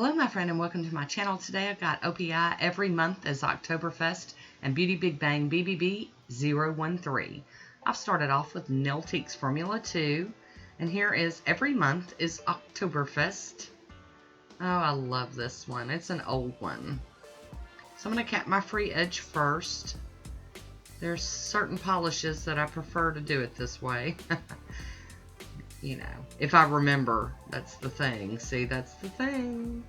Hello my friend and welcome to my channel. Today I've got OPI every month as Oktoberfest and Beauty Big Bang BBB-013. I've started off with Nailtiques Formula 2 and here is every month is Oktoberfest. Oh, I love this one. It's an old one. So I'm going to cap my free edge first. There's certain polishes that I prefer to do it this way. You know, if I remember, that's the thing. See, that's the thing.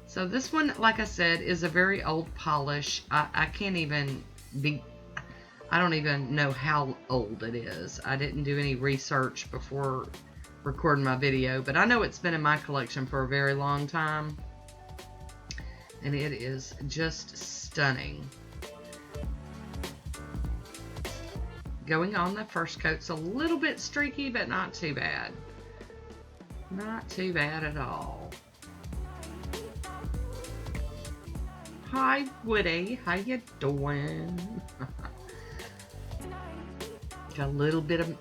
So this one, like I said, is a very old polish. I can't even be, I don't even know how old it is. I didn't do any research before recording my video, but I know it's been in my collection for a very long time. And it is just stunning. Going on, the first coat's a little bit streaky, but not too bad. Not too bad at all. Hi, Woody. How you doing? Got a little bit of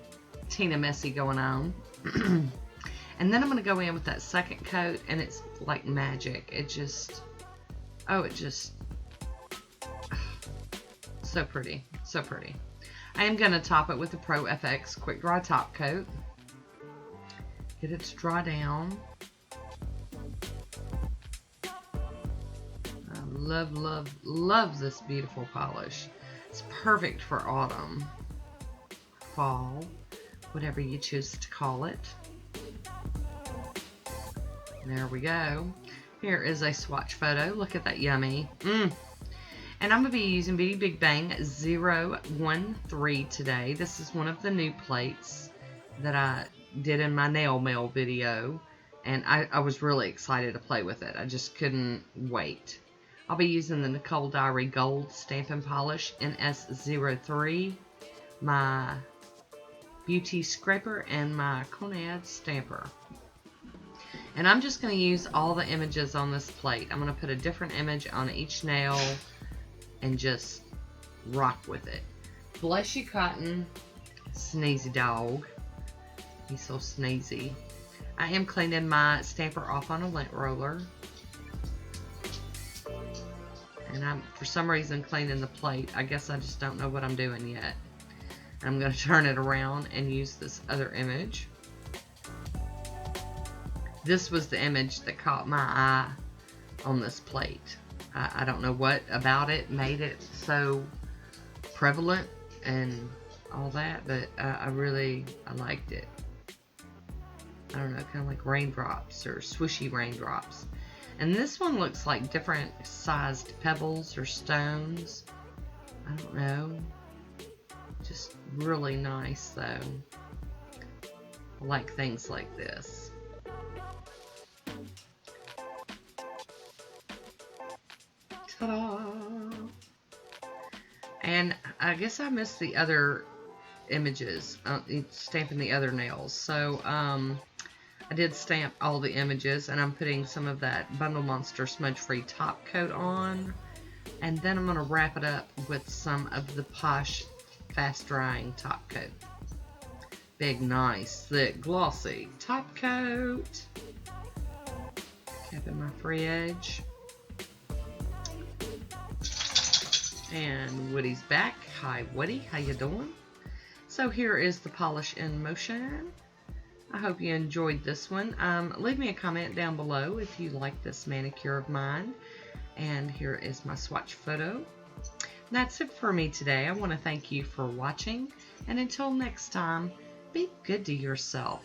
Tina messy going on. And then I'm going to go in with that second coat, and it's like magic. It just... Oh, it just... So pretty. So pretty. I am going to top it with the Pro FX Quick Dry Top Coat. Get it to dry down. I love, love, love this beautiful polish. It's perfect for autumn, fall, whatever you choose to call it. There we go. Here is a swatch photo. Look at that yummy. And I'm going to be using Beauty Big Bang 013 today. This is one of the new plates that I did in my nail mail video. And I was really excited to play with it. I just couldn't wait. I'll be using the Nicole Diary Gold Stampin' Polish NS03, my Beauty Scraper, and my Conad Stamper. And I'm just going to use all the images on this plate. I'm going to put a different image on each nail and just rock with it. Bless you, Cotton. Sneezy dog. He's so sneezy. I am cleaning my stamper off on a lint roller. And I'm, for some reason, cleaning the plate. I guess I just don't know what I'm doing yet. I'm going to turn it around and use this other image. This was the image that caught my eye on this plate. I don't know what about it made it so prevalent and all that, but I liked it. I don't know, kind of like raindrops or swishy raindrops. And this one looks like different sized pebbles or stones. I don't know. Just really nice though. I like things like this. Ta-da! And I guess I missed the other images, stamping the other nails. So I did stamp all the images, and I'm putting some of that Bundle Monster Smudge Free top coat on, and then I'm going to wrap it up with some of the Poshe fast drying top coat. Big, nice, thick, glossy top coat. Capping my free edge. And Woody's back. Hi Woody, how you doing? So here is the polish in motion. I hope you enjoyed this one. Leave me a comment down below if you like this manicure of mine. And here is my swatch photo. That's it for me today. I want to thank you for watching. And until next time, be good to yourself.